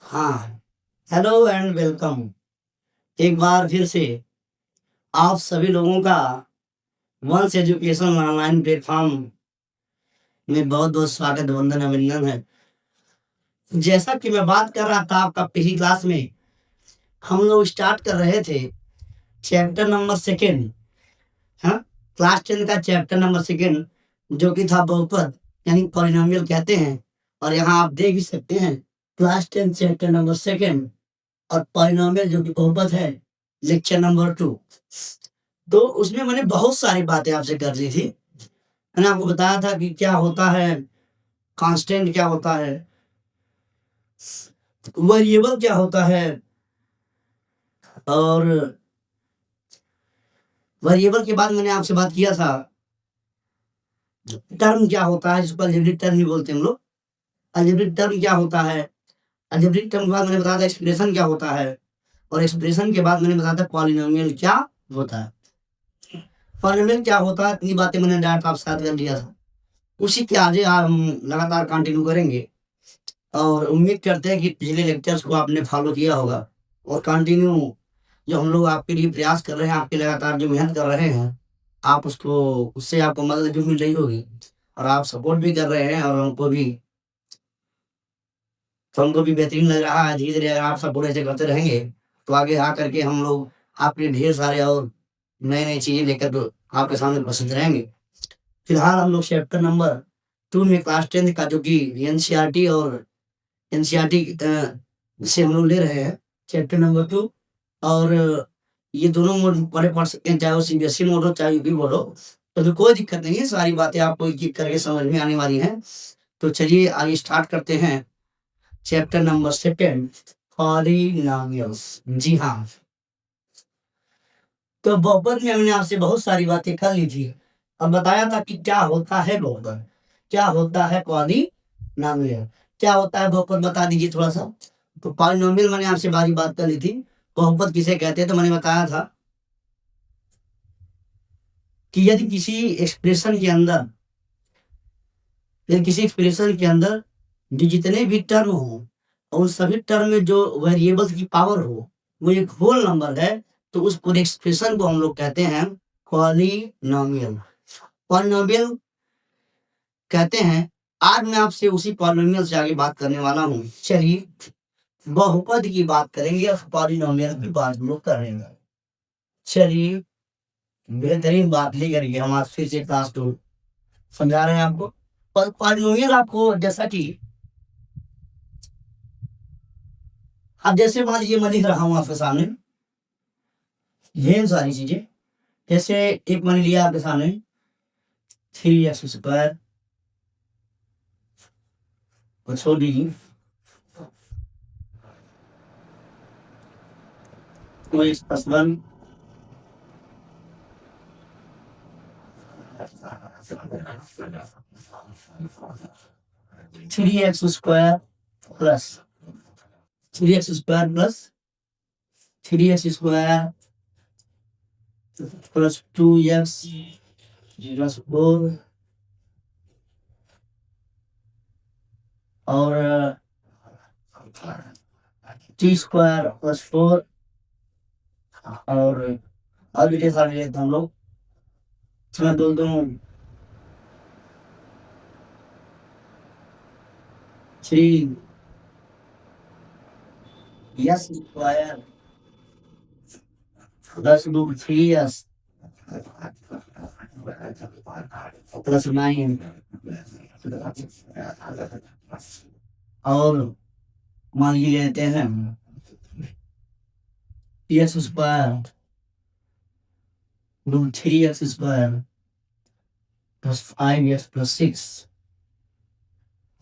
हाँ, hello and welcome. एक बार फिर से आप सभी लोगों का वंश एजुकेशन ऑनलाइन प्लेटफॉर्म में बहुत-बहुत स्वागत, वंदन, अभिनंदन है। जैसा कि मैं बात कर रहा था आपका पिछली क्लास में, हम लोग स्टार्ट कर रहे थे चैप्टर नंबर 2 हाँ, क्लास 10 का चैप्टर नंबर 2 जो कि था बहुपद यानी पॉलिनोमियल कहते हैं। और यहाँ आप देख भी सकते हैं क्लास 10 चैप्टर नंबर 2 और पॉलिनोमियल जो कि बहुपद है, लेक्चर नंबर 2। तो उसमें मैंने बहुत सारी बातें आपसे कर दी थी। मैंने आपको बताया था कि क्या होता है, कांस्टेंट क्या होता है, वेरिएबल क्या होता है, और वेरिएबल के बाद मैंने आपसे बात किया था टर्म क्या होता है, जिसको अलजेब्रिक टर्म भी बोलते हैं हम लोग। अलजेब्रिक टर्म क्या होता है, अलजेब्रिक टर्म के बाद मैंने बताया था एक्सप्रेशन क्या होता है, और एक्सप्रेशन के बाद मैंने बताया था पॉलिनोमियल क्या होता है। पॉलिनोमियल क्या होता है, इतनी बातें मैंने डायरेक्ट आपके साथ कर दिया था। उसी के आगे हम लगातार कंटिन्यू करेंगे और उम्मीद करते हैं कि पिछले लेक्चर्स को आपने फॉलो किया होगा और कंटिन्यू जो हम लोग आपके लिए प्रयास कर रहे हैं, आपके लगातार जो मेहनत कर रहे हैं, आप उसको उससे आपको मदद भी मिल रही होगी और आप सपोर्ट भी कर रहे हैं और हमको भी बेहतरीन लग रहा है। धीरे-धीरे अगर आप सपोर्ट ऐसे करते रहेंगे, तो आगे आकर के हम लोग आपके लिए ढेर सारे और नई-नई चीज़ें लेकर तो आपके सामने उपस्थित रहेंगे। फिलहाल हम लोग चैप्टर नंबर 2 में क्लास 10 का जो कि एनसीईआरटी और एनसीईआरटी से हम लोग ले रहे हैं चैप्टर नंबर 2। और ये दोनों मोड बड़े पढ़ सकते हैं, चाहे वो सीबीएसई मोड हो, चाहे यूपी बोर्ड हो, तो फिर कोई दिक्कत नहीं है, सारी बातें आपको एक-एक करके समझ में आने वाली हैं। तो चलिए आगे स्टार्ट करते हैं चैप्टर नंबर 2 पॉलिनोमियल्स। जी हाँ, तो बहुपद में हमने आपसे बहुत सारी बातें कर ली थी और बताया था कि क्या होता है बहुपद, क्या होता है पॉलिनोमियल, क्या होता है बहुपद, बता दीजिए थोड़ा-सा। तो पॉलिनोमियल मैंने आपसे बारी बात कर ली थी। बहुपद किसे कहते हैं, तो मैंने बताया था कि यदि किसी एक्सप्रेशन के अंदर जितने भी टर्म हों और उन सभी टर्म में जो वेरिएबल्स की पावर हो, वो एक होल नंबर है, तो उस पूरे एक्सप्रेशन को हम लोग कहते हैं पॉलिनोमियल। पॉलिनोमियल कहते हैं। आज मैं आपसे उसी पॉलिनोमियल से आगे बात करने वाला हूँ। चलिए बहुपद की बात करेंगे और पॉलिनोमियल की बात हम लोग करेंगे। चलिए बेहतरीन बात लेकर के हम आज फिर से क्लास 2 समझा रहे हैं आपको। और पॉलिनोमियल आपको जैसा कि अब जैसे मान लीजिए मैं लिख रहा हूँ आपके सामने ये सारी चीजें। जैसे एक मैंने लिया आपके सामने 3x² और छोड़ दीजिए 2x+1 3x² plus 3x² plus 2x plus 4 और t² प्लस 4 और भी ढेर सारे लेते हैं हम लोग। इसमें बोल दूं 3s² प्लस 3s प्लस 9 और मान लीजिए लेते हैं x² 3x² plus 5x plus 6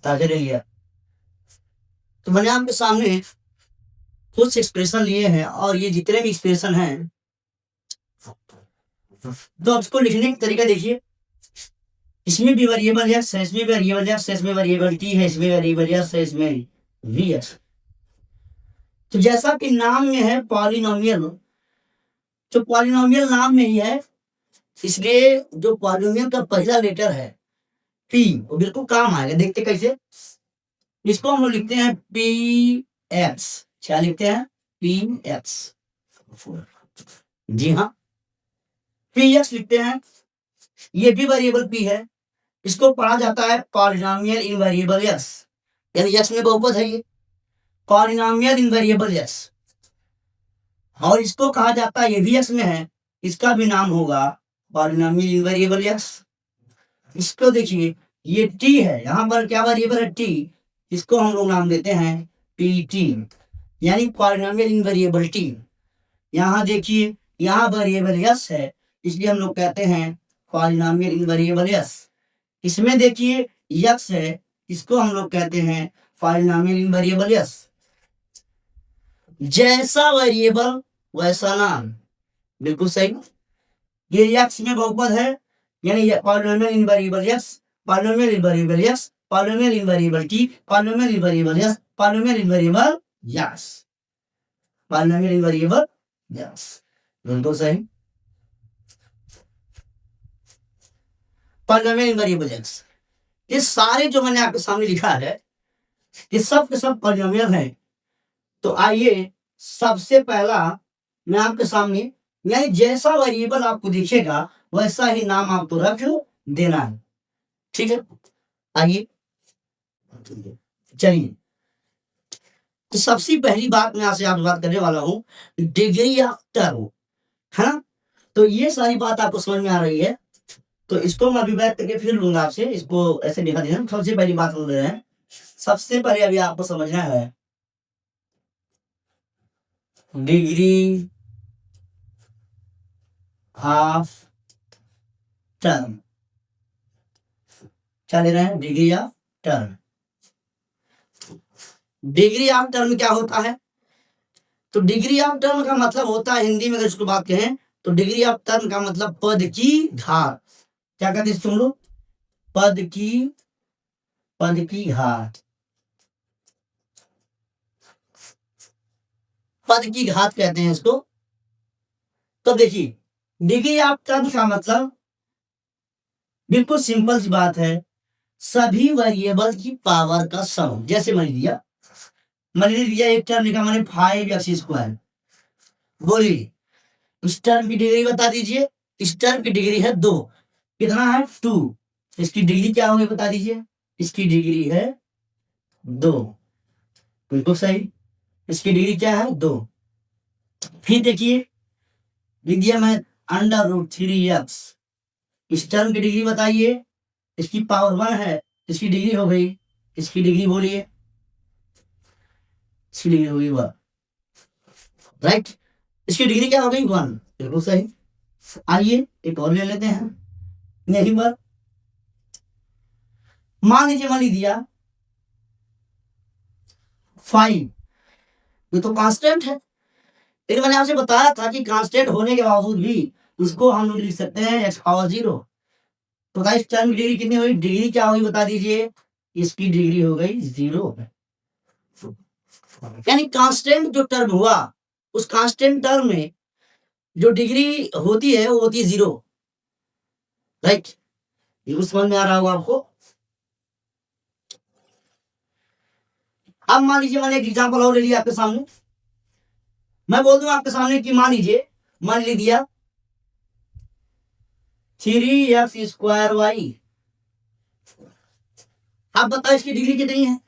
ताकि ले लिया। तो मैंने आपके सामने कुछ एक्सप्रेशन लिए हैं और ये जितने भी एक्सप्रेशन हैं तो आप इसको लिखने का तरीका देखिए। इसमें भी वेरिएबल x है, इसमें वेरिएबल x है, इसमें वेरिएबल t है, इसमें वेरिएबल s है, इसमें vx। तो जैसा कि नाम में है पॉलिनोमियल, तो पॉलिनोमियल नाम में ही है, इसलिए जो पॉलिनोमियल का पहला लेटर है पी, वो बिल्कुल काम आएगा। देखते कैसे, इसको हम लोग लिखते हैं पी एक्स। क्या लिखते हैं? P x. जी हाँ, पी एक्स लिखते हैं। ये भी वेरिएबल पी है, इसको पढ़ा जाता है पॉलिनोमियल इनवेरिएबल यस, यानी यस में बहुपद है ये, पॉलिनोमियल इनवेरिएबल यस। और इसको कहा जाता है, ये भी यस में है, इसका भी नाम होगा पॉलिनोमियल इनवेरिएबल यस। इसको देखिए, ये टी है, यहाँ पर क्या वेरिएबल है? टी। इसको हम लोग नाम देते हैं पी टी, यानी पॉलिनोमियल इनवेरिएबल टी। यहाँ देखिए, यहाँ वेरिएबल यस है, इसलिए हम लोग कहते हैं पॉलिनोमियल इनवेरिएबल यस। इसमें देखिए यक्स है, इसको हम लोग कहते हैं पॉलिनोमियल इनवेरिएबल यस। जैसा वेरिएबल वैसा नाम, बिल्कुल सही। ये यक्स में बहुपद है, यानी polynomial invariable x, polynomial invariable x, polynomial invariable T, polynomial invariable x, polynomial invariable x, polynomial invariable x, बिल्कुल सही। पॉलिनोमियल इनवेरिएबल यक्स, ये सारे जो मैंने आपके सामने लिखा है, ये सब के सब पॉलिनोमियल हैं। तो आइए, सबसे पहला मैं आपके सामने, यानी जैसा वेरिएबल आपको दिखेगा वैसा ही नाम आपको रख देना है, ठीक है। आइए चलिए, तो सबसे पहली बात मैं आपसे बात करने वाला हूं डिग्री ऑफ टर्म, है ना। तो ये सारी बात आपको समझ में आ रही है, तो इसको मैं अभिव्यक्त करके फिर लूंगा आपसे, इसको ऐसे दिखा देना। सबसे पहली बात बोल रहे हैं, सबसे पहले अभी आपको समझना है डिग्री ऑफ टर्म। क्या ले रहे हैं? Degree of term. Degree of term क्या होता है? तो डिग्री ऑफ टर्म का मतलब होता है, हिंदी में अगर इसको बात कहें तो डिग्री ऑफ टर्म का मतलब पद की घात। क्या कहते हैं तुम लोग? पद की घात, पद की घात कहते हैं इसको। तो देखिए, डिग्री ऑफ टर्म का मतलब बिल्कुल सिंपल सी बात है, सभी वेरिएबल की पावर का सम। जैसे मान लीजिए एक टर्म लिखा मैंने 5x², बोलिए इस टर्म की डिग्री बता दीजिए। इस टर्म की डिग्री है 2, कितना है? 2। इसकी डिग्री क्या होगी बता दीजिए। इसकी डिग्री है 2, बिल्कुल सही। इसकी डिग्री क्या है? 2। फिर देखिए, लिख दिया मैं √3x। इस टर्म की डिग्री बताइए, इसकी पावर 1 है, इसकी डिग्री हो गई, इसकी डिग्री बोलिए, इसकी डिग्री हो गई 1, राइट। इसकी डिग्री क्या हो गई? 1, बिल्कुल सही। आइए एक और ले लेते हैं, नहीं बार मान लीजिए दिया 5, ये तो कांस्टेंट है, लेकिन मैंने आपसे बताया था कि कांस्टेंट होने के बावजूद भी उसको हम लोग लिख सकते हैं x⁴। तो इस टर्म की डिग्री कितनी हुई? डिग्री क्या हुई बता दीजिए। इसकी डिग्री हो गई 0, यानी कांस्टेंट जो टर्म हुआ, उस कांस्टेंट टर्म में जो डिग्री होती है वो होती है 0, राइट। ये समझ में आ रहा होगा आपको। अब मान लीजिए मैंने एक एग्जांपल और ले लिया आपके सामने, मैं बोल दूं आपके सामने कि मान लीजिए, मान लिया 3x²y। आप बताओ इसकी डिग्री कितनी है?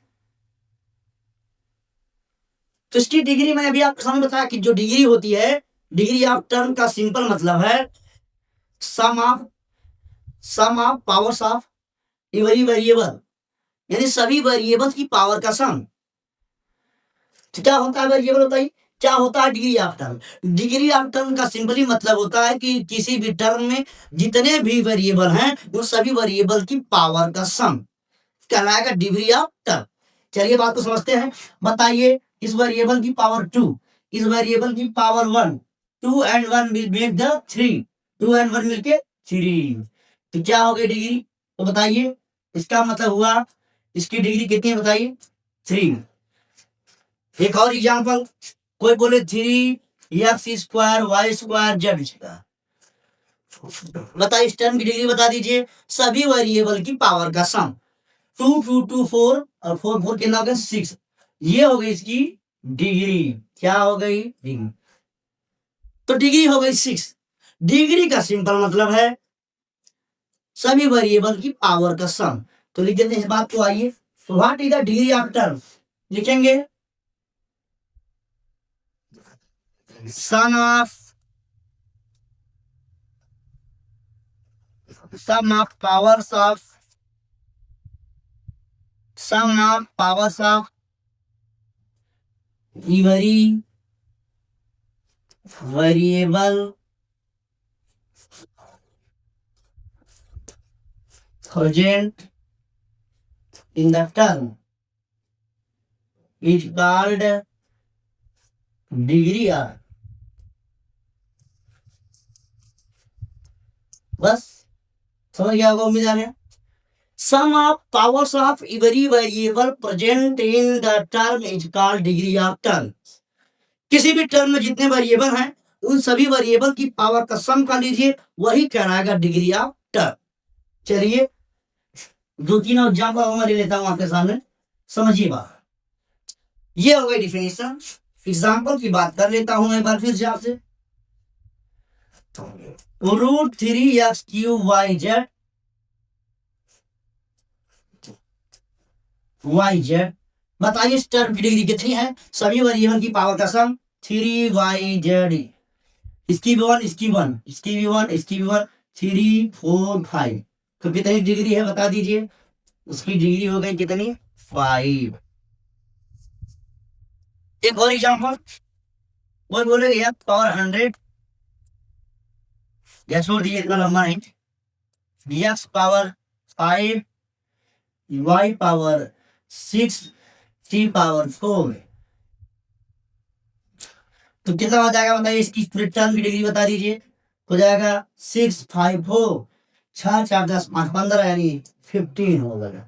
तो इसकी डिग्री मैंने अभी आपके सामने बताया कि जो डिग्री होती है, डिग्री ऑफ टर्म का सिंपल मतलब है sum of powers of every variable, यानी सभी वेरिएबल की पावर का सम। तो क्या होता है वेरिएबल? बताइए क्या होता है degree of term? Degree of term का सिंपली मतलब होता है कि किसी भी टर्म में जितने भी वेरिएबल हैं उन सभी वेरिएबल की पावर का सम कहलाएगा डिग्री ऑफ टर्म। चलिए बात को समझते हैं। बताइए, इस वेरिएबल की पावर 2, इस वेरिएबल की power 1, 2 and 1 will make the 3, 2 and 1 मिलके 3, तो क्या हो गई डिग्री? तो बताइए, इसका मतलब हुआ इसकी डिग्री कितनी है बताइए? 3। एक और एग्जांपल, कोई बोले 3x² y² z, बताइए इस टर्म की डिग्री बता दीजिए। सभी वेरिएबल की पावर का सम। 2 2 2 4 और 4 4 कितना हो गया 6। ये हो गई इसकी डिग्री। क्या हो गई डिग्री। तो डिग्री हो गई 6। डिग्री का सिंपल मतलब है सभी वेरिएबल की पावर का सम। तो लिख देते हैं इस बात को। आइए what is the degree of term लिखेंगे sum of powers of every variable present in the term is called degree of। बस समझ गया होगा उम्मीद है। Sum of powers of every variable present in the term is called degree of term. किसी भी term में जितने वेरिएबल हैं उन सभी वेरिएबल की पावर का सम कर लीजिए, वही कहलाएगा डिग्री ऑफ टर्म। चलिए 2-3 एग्जाम्पल मैं ले लेता हूं आपके सामने, समझिए बात। ये हो गई डिफिनेशन। एग्जाम्पल की बात कर लेता हूं मैं एक बार फिर से आपसे। √3x³ YZ। बताइए इस टर्म की डिग्री कितनी है। सभी वेरिएबल की पावर का सम 3YZ। इसकी भी 1 इसकी 1 इसकी भी 1 इसकी भी 1 3 4 5। तो कितनी डिग्री है बता दीजिए। उसकी डिग्री हो गई कितनी 5। एक और एग्जाम्पल वो बोलेंगे यार पावर 100 या छोड़ दिए इतना लंबा नहीं। x power 5 y power 6 t power 4। तो कितना हो जाएगा बताइए। इसकी पूरी टर्म की डिग्री बता दीजिए। हो जाएगा 6 5 4 6 4 10 5 15 यानी 15 हो गया।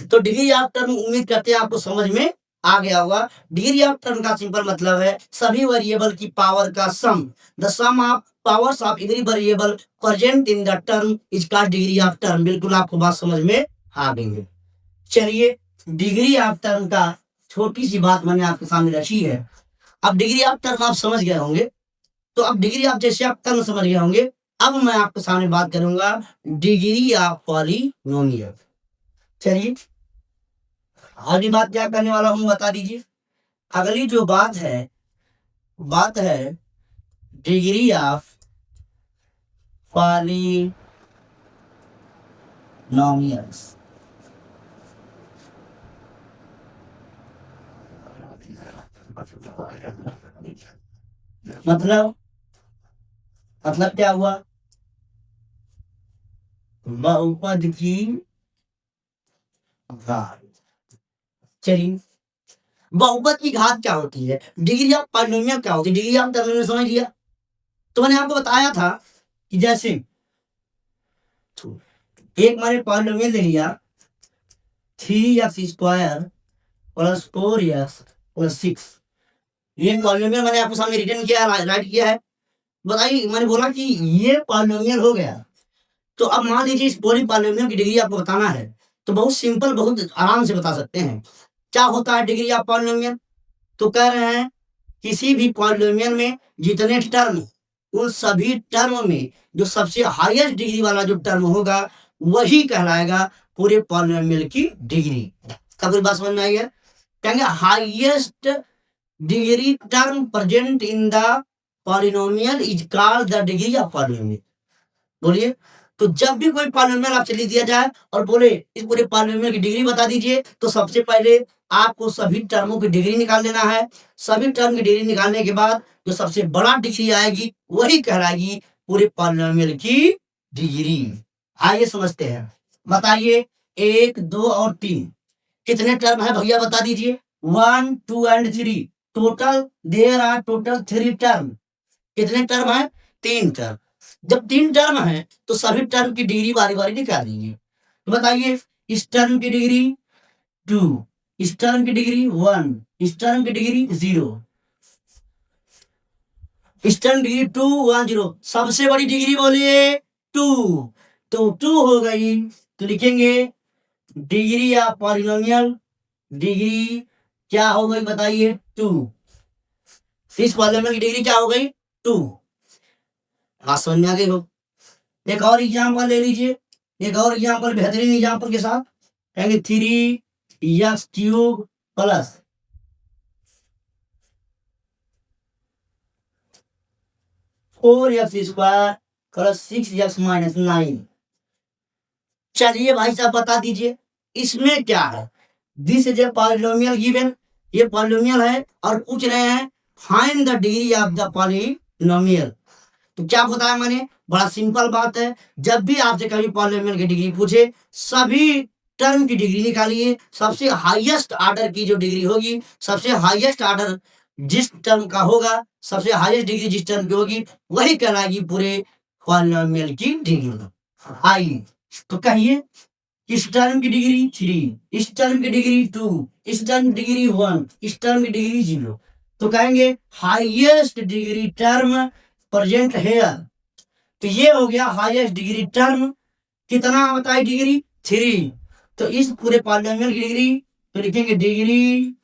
तो डिग्री ऑफ टर्म उम्मीद करते हैं आपको समझ में आ गया होगा। डिग्री ऑफ टर्म का सिंपल मतलब है सभी वेरिएबल की पावर का sum. The sum of powers of every variable present in the term is called degree of term. बिल्कुल आपको बात समझ में आ गई है। चलिए डिग्री ऑफ टर्म का छोटी सी बात मैंने आपके सामने रखी है। अब डिग्री ऑफ टर्म आप समझ गए होंगे। तो अब डिग्री ऑफ जैसे आप टर्म समझ गए होंगे, अब मैं आपके सामने बात करूंगा डिग्री ऑफ पॉलिनोमियल। चलिए अगली बात क्या करने वाला हूं बता दीजिए। अगली जो बात है डिग्री ऑफ पॉलिनोमियल्स। मतलब क्या हुआ बहुपद की घात। चलिए बहुपद की घात क्या होती है, डिग्री ऑफ पॉलिनोमियल क्या होती है, डिग्री ऑफ टर्म समझ लिया। तो मैंने आपको बताया था कि जैसे एक मैंने पॉलिनोमियल ले लिया 3x² + 4x + 6। ये पॉलिनोमियल मैंने आपको सामने रिटर्न किया राइट किया है। बताइए मैंने बोला कि ये पॉलिनोमियल हो गया। तो अब मान लीजिए इस पूरी पॉलिनोमियल की डिग्री आपको बताना है तो बहुत सिंपल बहुत आराम से बता सकते हैं। क्या होता है डिग्री ऑफ पॉलिनोमियल। तो कह रहे हैं किसी भी पॉलिनोमियल में जितने टर्म उन सभी टर्म में जो सबसे हाईएस्ट डिग्री वाला जो टर्म होगा वही कहलाएगा पूरे पॉलिनोमियल की डिग्री। कभी बात समझ में आई है। कहेंगे highest degree term present in the polynomial is called the degree of polynomial. बोलिए। तो जब भी कोई पॉलिनोमियल आपसे लिख दिया जाए और बोले इस पूरे पॉलिनोमियल की डिग्री बता दीजिए तो सबसे पहले आपको सभी टर्मों की डिग्री निकाल लेना है। सभी टर्म की डिग्री निकालने के बाद जो सबसे बड़ा डिग्री आएगी वही कहलाएगी पूरे पॉलिनोमियल की डिग्री। आइए समझते हैं। बताइए 1 2 और 3 कितने टर्म है भैया बता दीजिए। 1 2 and 3 total there are total 3 term. कितने टर्म है 3 टर्म। जब 3 टर्म है तो सभी टर्म की डिग्री बारी बारी निकाल लीजिए। तो बताइए इस टर्म की डिग्री 2, इस टर्म की डिग्री 1, इस टर्म की डिग्री 0। स्टैंडर्ड डिग्री 210, सबसे बड़ी डिग्री बोलिए 2, तो 2 हो गई, तो लिखेंगे डिग्री ऑफ पॉलिनोमियल, डिग्री क्या हो गई बताइए 2, इस पॉलिनोमियल की डिग्री क्या हो गई 2। बात समझ में आ गई हो। एक और एग्जाम्पल ले लीजिए, एक और एग्जाम्पल बेहतरीन एग्जाम्पल के साथ कहेंगे 3x³ plus 4x² plus 6x minus 9। चलिए भाई साहब बता दीजिए इसमें क्या है। This is a polynomial given, ये पॉलिनोमियल है और पूछ रहे हैं find the degree of the polynomial. तो क्या बताया मैंने, बड़ा सिंपल बात है, जब भी आपसे कभी पॉलिनोमियल की डिग्री पूछे सभी टर्म की डिग्री निकालिए, सबसे हाईएस्ट ऑर्डर की जो डिग्री होगी, सबसे हाईएस्ट ऑर्डर जिस टर्म का होगा, सबसे हाईएस्ट डिग्री जिस टर्म की होगी वही कहलाएगी पूरे पॉलिनोमियल की डिग्री। आइए तो कहिए इस टर्म की डिग्री 3, इस टर्म की डिग्री 2, इस टर्म की डिग्री 1, इस टर्म की डिग्री 0, तो कहेंगे highest degree term present here, तो ये हो गया हाईएस्ट डिग्री टर्म, कितना बताए डिग्री 3, तो इस पूरे पॉलिनोमियल की डिग्री तो लिखेंगे degree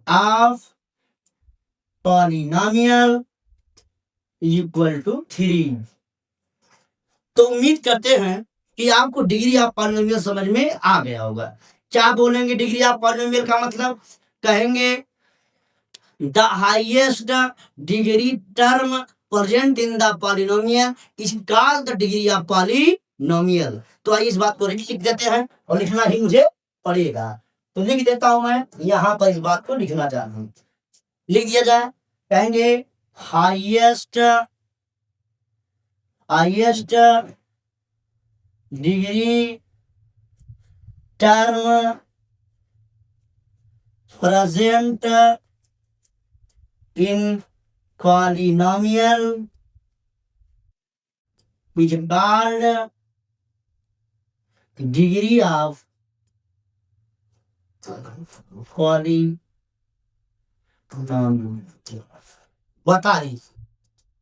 of polynomial equal to 3। तो उम्मीद करते हैं कि आपको डिग्री ऑफ पॉलिनोमियल समझ में आ गया होगा। क्या बोलेंगे डिग्री ऑफ पॉलिनोमियल का मतलब, कहेंगे the highest degree term present in the polynomial is called the degree of polynomial. तो आइए इस बात को लिख देते हैं और लिखना ही मुझे पड़ेगा, तो लिख देता हूं मैं यहाँ पर, इस बात को लिखना चाहता हूं, लिख दिया जाए। कहेंगे highest degree term present in polynomial is called degree of polynomial। बता दी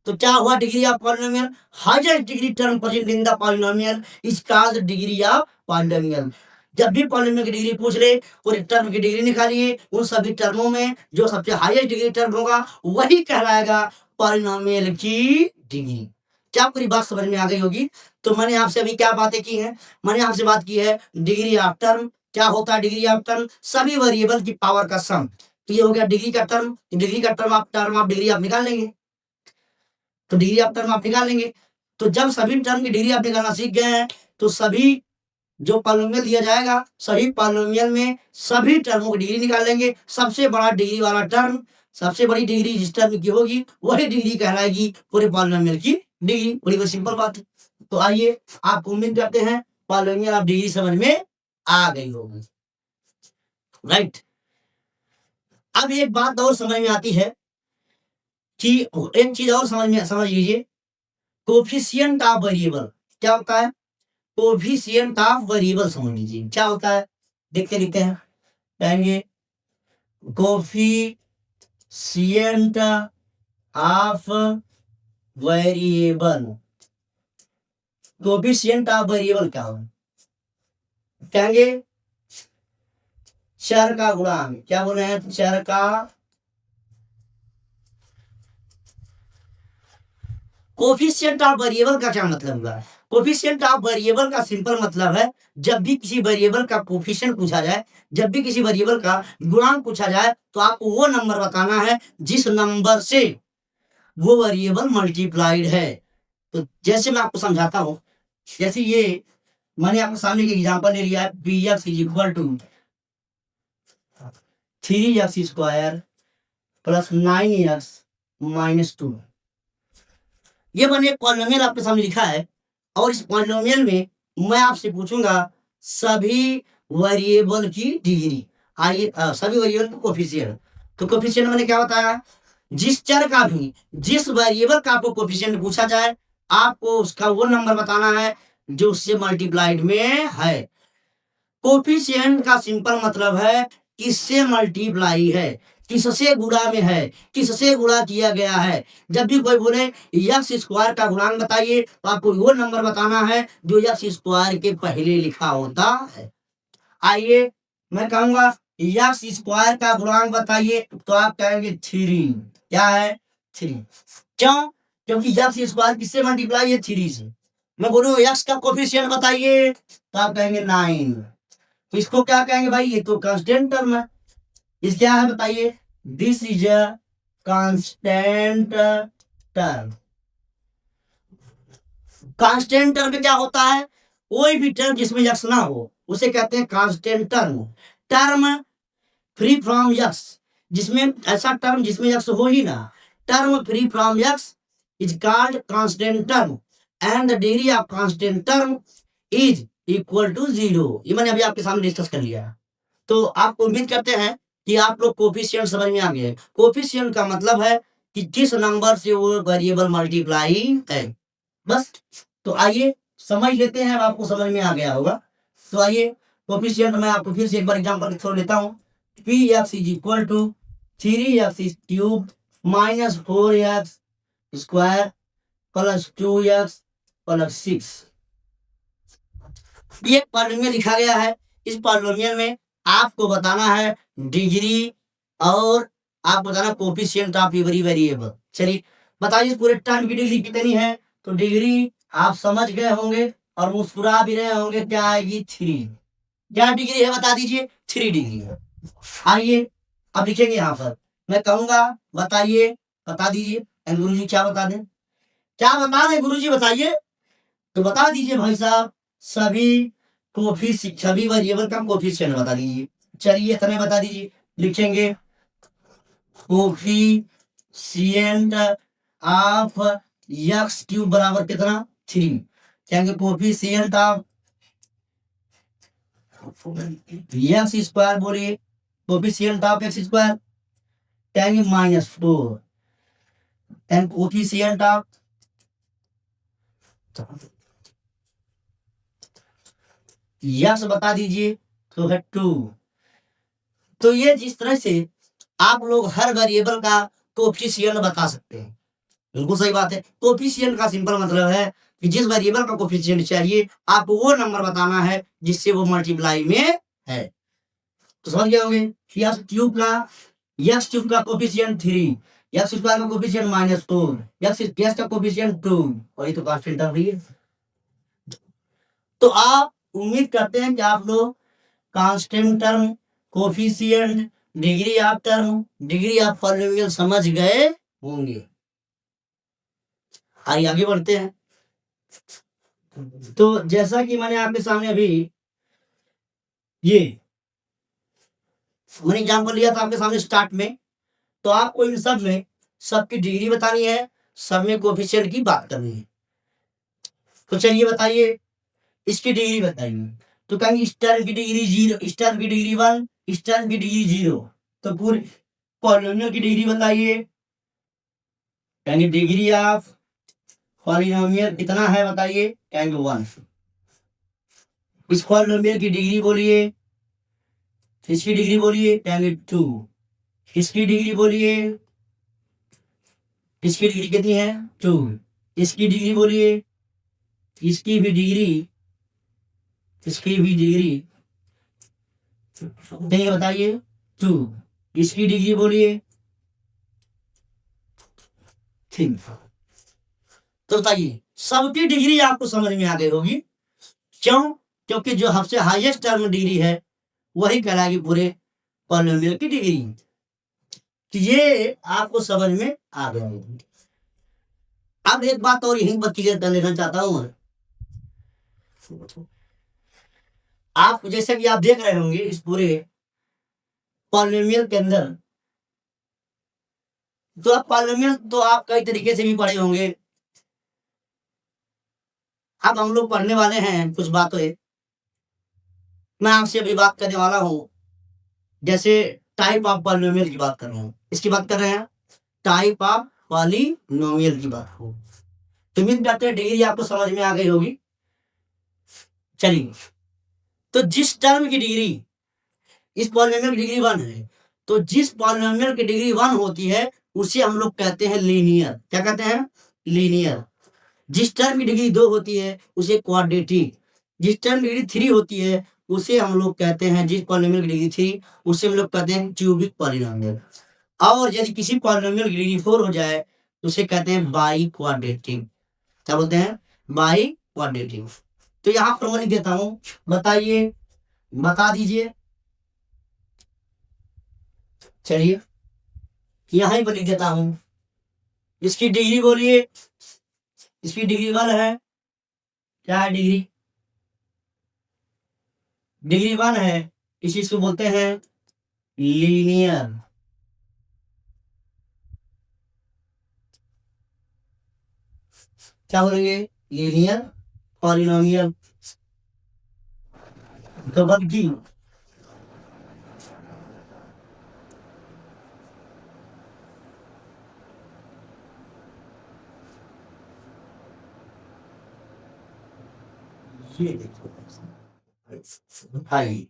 तो क्या हुआ degree of polynomial, highest degree term present in the polynomial is called degree of polynomial. जब भी पॉलिनोमियल की डिग्री पूछ ले पूरे टर्म की डिग्री निकालिए, उन सभी टर्मों में जो सबसे हाईएस्ट डिग्री टर्म होगा वही कहलाएगा पॉलिनोमियल की डिग्री। क्या पूरी बात समझ में आ गई होगी। तो मैंने आपसे अभी क्या बातें की हैं, मैंने आपसे बात की है डिग्री ऑफ टर्म, क्या होता है डिग्री ऑफ टर्म, सभी वेरिएबल की पावर का सम, तो ये हो गया डिग्री का टर्म, डिग्री का टर्म आप डिग्री आप निकाल लेंगे, तो डिग्री ऑफ टर्म आप निकाल लेंगे। तो जब सभी टर्म की डिग्री आप निकालना सीख गए हैं तो सभी जो पॉलिनोमियल दिया जाएगा सभी पॉलिनोमियल में सभी टर्मों की डिग्री निकाल लेंगे, सबसे बड़ा डिग्री वाला टर्म, सबसे बड़ी डिग्री जिस टर्म की होगी वही डिग्री कहलाएगी पूरे पॉलिनोमियल की डिग्री। बड़ी सिंपल बात है। तो आइए आप उम्मीद करते हैं पॉलिनोमियल ऑफ डिग्री समझ में आ गई होगी, राइट। अब एक बात और समझ में आती है कि एक चीज और समझ लीजिए, कोफिशिएंट ऑफ वेरिएबल क्या होता है, कोफिशिएंट ऑफ वेरिएबल समझ लीजिए क्या होता है, देखते लिखते हैं। कहेंगे coefficient of variable, coefficient of variable क्या होगा, कहेंगे चर का गुणांक, क्या बोल रहे हैं, चर का कोफिशिएंट ऑफ वेरिएबल का क्या मतलब हुआ, कोफिशिएंट ऑफ वेरिएबल का सिंपल मतलब है जब भी किसी वेरिएबल का कोफिशिएंट पूछा जाए, जब भी किसी वेरिएबल का गुणांक पूछा जाए तो आपको वो नंबर बताना है जिस नंबर से वो वेरिएबल मल्टीप्लाइड है। तो जैसे मैं आपको समझाता हूं, जैसे ये मैंने आपके सामने एक एग्जांपल ले लिया है, bx is equal to 3x² plus 9x minus 2। ये मैंने एक पॉलिनोमियल आपके सामने लिखा है और इस पॉलिनोमियल में मैं आपसे पूछूंगा सभी वेरिएबल की डिग्री। आइए सभी वेरिएबल का कोफिशिएंट, तो कोफिशिएंट मैंने क्या बताया, जिस चर का भी जिस वेरिएबल का आपको कोफिशिएंट पूछा जाए आपको उसका वो नंबर बताना है जो उससे मल्टीप्लाइड में है। कोफिशिएंट का सिंपल मतलब है किससे मल्टीप्लाई है, किससे गुणा में है, किससे गुणा किया गया है। जब भी कोई बोले यक्स स्क्वायर का गुणांक बताइए तो आपको वो नंबर बताना है जो यक्स स्क्वायर के पहले लिखा होता है। आइए मैं कहूंगा यक्स स्क्वायर का गुणांक बताइए तो आप कहेंगे 3। क्या है? 3। क्यों? क्योंकि यक्स स्क्वायर किससे मल्टीप्लाई है? 3 से। मैं बोलूं यक्स का कोफिशिएंट बताइए तो आप कहेंगे 9। तो इसको क्या कहेंगे भाई? ये तो कांस्टेंट टर्म है। इस क्या है बताइए? This is a constant term. Constant term में क्या होता है? कोई भी टर्म जिसमें यक्स ना हो उसे कहते हैं constant term. Term free from x, जिसमें ऐसा टर्म जिसमें यक्स हो ही ना, term free from x is called constant term and the degree of constant term is equal to 0। ये मैंने अभी आपके सामने डिस्कस कर लिया। तो आप उम्मीद करते हैं कि आप लोग कोफिशिएंट समझ में आ गए। कोफिशिएंट का मतलब है कि किस नंबर से वो वेरिएबल मल्टीप्लाई है, बस। तो आइए समझ लेते हैं, अब आपको समझ में आ गया होगा। तो आइए कोफिशिएंट मैं आपको फिर से एक बार एग्जांपल के थ्रू लेता हूं। px is equal to 3x cube minus 4x square plus 2x plus 6। ये पॉलिनोमियल लिखा गया है। इस पॉलिनोमियल में आपको बताना है डिग्री और आप बताना कोफिशिएंट ऑफ एवरी वेरिएबल। चलिए बताइए इस पूरे टर्म की डिग्री कितनी है? तो डिग्री आप समझ गए होंगे और मुस्कुरा भी रहे होंगे। क्या आएगी? 3। क्या डिग्री है बता दीजिए? 3 डिग्री है। आइए अब लिखेंगे यहाँ पर। मैं कहूंगा बताइए, बता दीजिए। गुरु जी क्या बता दें? क्या बता दें गुरु जी बताइए? तो बता दीजिए भाई साहब सभी सभी वेरिएबल का कोफिशिएंट बता दीजिए। चलिए इतने बता दीजिए। लिखेंगे कोफिशिएंट ऑफ एक्स क्यूब बराबर कितना? 3। कहेंगे कोफिशिएंट ऑफ एक्स स्क्वायर, बोलिए कोफिशिएंट ऑफ एक्स स्क्वायर कहेंगे -4 एंड कोफिशिएंट ऑफ यक्स बता दीजिए तो है 2। तो ये जिस तरह से आप लोग हर वेरिएबल का कोफिशिएंट बता सकते हैं, बिल्कुल सही बात है। कोफिशिएंट का सिंपल मतलब है कि जिस वेरिएबल का कोफिशिएंट चाहिए आपको वो नंबर बताना है जिससे वो मल्टीप्लाई में है। तो समझ गए होंगे। एक्स क्यूब का कोफिशिएंट 3, एक्स स्क्वायर का कोफिशिएंट -4, एक्स का कोफिशिएंट 2 और ये तो कांस्टेंट टर्म है। तो आप उम्मीद करते हैं कि आप लोग constant term, coefficient, degree of term, degree of polynomial समझ गए होंगे। आइए आगे बढ़ते हैं। तो जैसा कि मैंने आपके सामने अभी ये मैंने एग्जाम्पल लिया था आपके सामने स्टार्ट में, तो आपको इन सब में सबकी डिग्री बतानी है, सब में कोफिशिएंट की बात करनी है। तो चलिए बताइए इसकी डिग्री बताइए। तो कहेंगे इस टर्म की डिग्री 0, इस टर्म की डिग्री 1, इस टर्म की डिग्री 0। तो पूरी पॉलिनोमियल की डिग्री बताइए। कहेंगे डिग्री ऑफ पॉलिनोमियल कितना है बताइए? कहेंगे 1। इस पॉलिनोमियल की डिग्री बोलिए, इसकी डिग्री बोलिए, कहेंगे 2। इसकी डिग्री बोलिए, इसकी डिग्री कितनी है? 2। इसकी डिग्री बोलिए, इसकी भी डिग्री, इसकी भी डिग्री कितनी बताइए? 2। इसकी डिग्री बोलिए 3। तो बताइए सबकी डिग्री आपको समझ में आ गई होगी। क्यों? क्योंकि जो सबसे हाईएस्ट टर्म डिग्री है वही कहलाएगी पूरे पॉलिनोमियल की डिग्री। तो ये आपको समझ में आ गया होगी। अब एक बात और यहीं पर क्लियर कर लेना चाहता हूं। आप जैसे कि आप देख रहे होंगे इस पूरे पॉलिनोमियल के अंदर, तो आप पॉलिनोमियल तो आप कई तरीके से भी पढ़े होंगे। अब हम लोग पढ़ने वाले हैं कुछ बातें, मैं आपसे अभी बात करने वाला हूं। जैसे टाइप ऑफ पॉलिनोमियल की बात कर रहा हूं, इसकी बात कर रहे हैं, टाइप ऑफ पॉलिनोमियल की बात हो। तो उम्मीद करते हैं डिग्री आपको समझ में आ गई होगी। चलिए तो जिस टर्म की डिग्री, इस पॉलिनोमियल की डिग्री 1 है, तो जिस पॉलिनोमियल की डिग्री 1 होती है उसे हम लोग कहते हैं लीनियर। क्या कहते हैं? लीनियर। जिस टर्म की डिग्री 2 होती है उसे क्वाड्रेटिक। जिस टर्म की डिग्री 3 होती है उसे हम लोग कहते हैं, जिस पॉलिनोमियल की डिग्री 3 उसे हम लोग कहते हैं क्यूबिक पॉलिनोमियल। और यदि किसी पॉलिनोमियल की डिग्री 4 हो जाए तो उसे कहते हैं बाई क्वाड्रेटिक। क्या बोलते हैं? By quadratic. तो यहाँ पर मैं लिख देता हूँ, बताइए, बता दीजिए। चलिए यहाँ पर लिख देता हूँ, इसकी डिग्री बोलिए। इसकी डिग्री 1 है। क्या है डिग्री? डिग्री 1 है, इस चीज को बोलते हैं लीनियर। क्या बोलेंगे? Linear polynomial. तो बल्कि ये देखो भाई,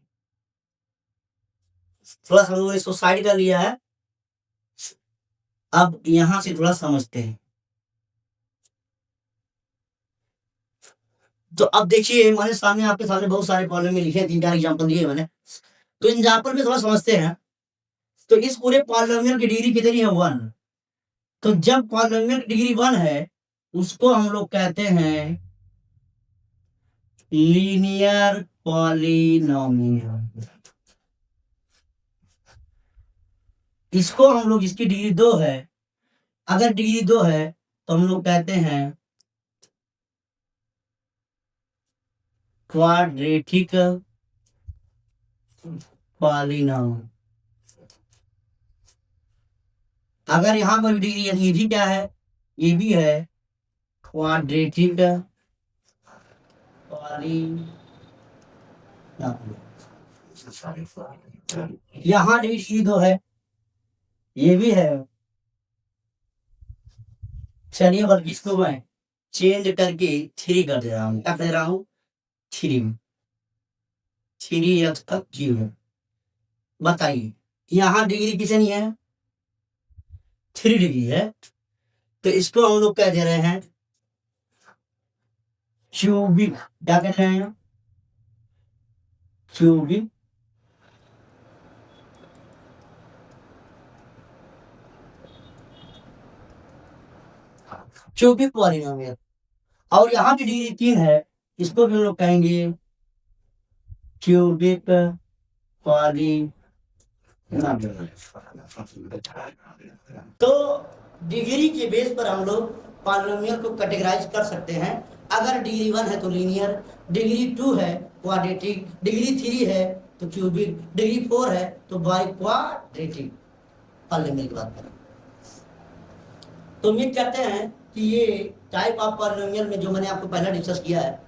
थोड़ा सा हम लोगों ने इसको साइड कर लिया है। अब यहां से थोड़ा समझते हैं। तो अब देखिए, मैंने सामने आपके सामने बहुत सारे प्रॉब्लम में लिखे हैं, 3-4 एग्जांपल दिए मैंने। तो इन एग्जांपल में थोड़ा समझते हैं। तो इस पूरे पॉलिनोमियल की डिग्री कितनी है? 1। तो जब पॉलिनोमियल की डिग्री 1 है उसको हम लोग कहते हैं लीनियर पॉलिनोमियल। इसको हम लोग, इसकी डिग्री 2 है, अगर डिग्री 2 है तो हम लोग कहते हैं क्वाड्रेटिक पॉलिनोमियल। अगर यहाँ पर डिग्री, ये भी क्या है? ये भी है क्वाड्रेटिक पॉलिनोमियल। यहाँ डिग्री 2 है, ये भी है। चलिए बल्कि इसको मैं चेंज करके 3 कर दे रहा हूँ। क्या कर रहा हूँ? 3 3 तक 0। बताइए यहाँ डिग्री कितनी है? 3 डिग्री है। तो इसको हम लोग क्या दे रहे हैं? क्यूबिक। क्या कह रहे हैं? Cubic cubic polynomial. और यहाँ की डिग्री 3 है, इसको भी हम लोग कहेंगे क्यूबिक पॉलिनोमियल। तो डिग्री के बेस पर हम लोग पॉलिनोमियल को कैटेगराइज कर सकते हैं। अगर डिग्री 1 है तो लीनियर, डिग्री 2 है क्वाड्रेटिक, डिग्री 3 है तो क्यूबिक, डिग्री 4 है तो बाई क्वाड्रेटिक पॉलिनोमियल की बात करें। तो उम्मीद करते हैं कि ये टाइप ऑफ पॉलिनोमियल में जो मैंने आपको पहले डिस्कस किया है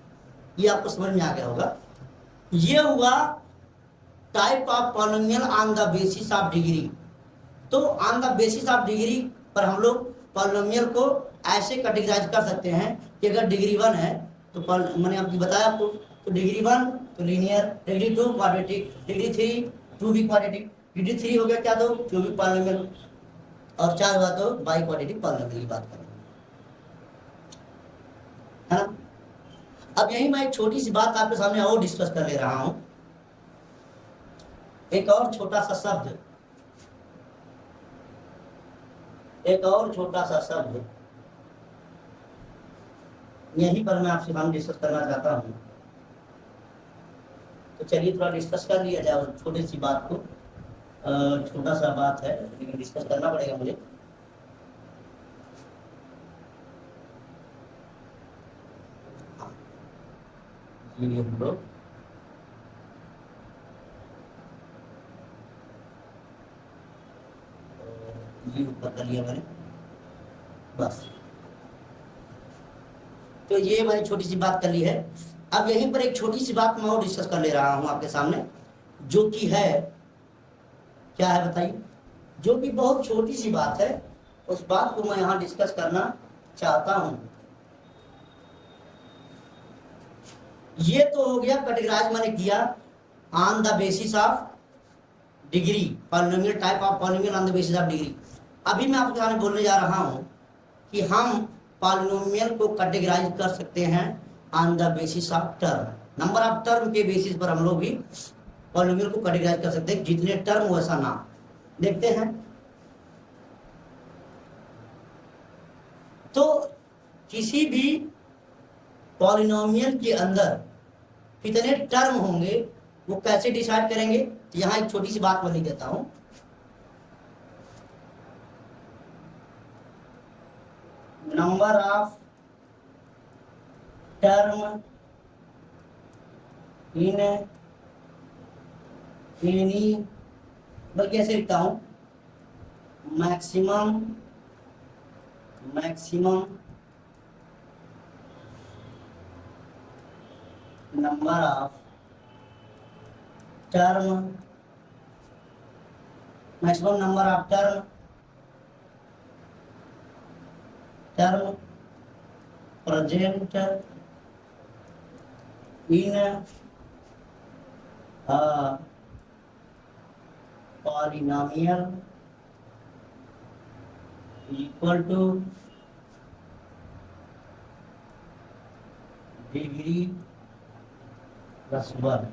ये आपको समझ में आ गया होगा। ये हुआ type of polynomial on the basis of degree. तो on the basis of degree पर हम लोग पॉलिनोमियल को ऐसे कैटेगराइज कर सकते हैं कि अगर डिग्री 1 है तो मैंने आपको बताया आपको, तो डिग्री 1 तो linear, degree 2 quadratic, degree 3 to भी क्वाड्रेटिक, डिग्री 3 हो गया क्या? तो क्यूबिक पॉलिनोमियल, और 4 हुआ तो बाई क्वाड्रेटिक पॉलिनोमियल की बात करें, है ना? अब यही मैं एक छोटी सी बात आपके सामने और डिस्कस कर ले रहा हूं। एक और छोटा सा शब्द, एक और छोटा सा शब्द यहीं पर मैं आपसे सामने डिस्कस करना चाहता हूं। तो चलिए थोड़ा डिस्कस कर लिया जाए छोटी सी बात को। छोटा सा बात है लेकिन डिस्कस करना पड़ेगा मुझे। ये ऊपर कर लिया मैंने, बस। तो ये मैंने छोटी सी बात कर ली है। अब यहीं पर एक छोटी सी बात मैं और डिस्कस कर ले रहा हूं आपके सामने, जो कि है, क्या है बताइए? जो कि बहुत छोटी सी बात है, उस बात को मैं यहां डिस्कस करना चाहता हूं। ये तो हो गया कैटेगराइज मैंने किया on the basis of degree, polynomial type of polynomial on the basis of degree. अभी मैं आपके सामने बोलने जा रहा हूं कि हम पॉलिनोमियल को कैटेगराइज कर सकते हैं on the basis of term. Number of term के बेसिस पर हम लोग भी पॉलिनोमियल को कैटेगराइज कर सकते हैं, जितने टर्म वैसा नाम। देखते हैं तो किसी भी पॉलिनोमियल के अंदर कितने टर्म होंगे वो कैसे डिसाइड करेंगे। तो यहां एक छोटी सी बात मैं लिख देता हूं। Number of term in any, बल्कि ऐसे लिखता हूं, maximum number of term, maximum number of term present in polynomial equal two degree plus 1।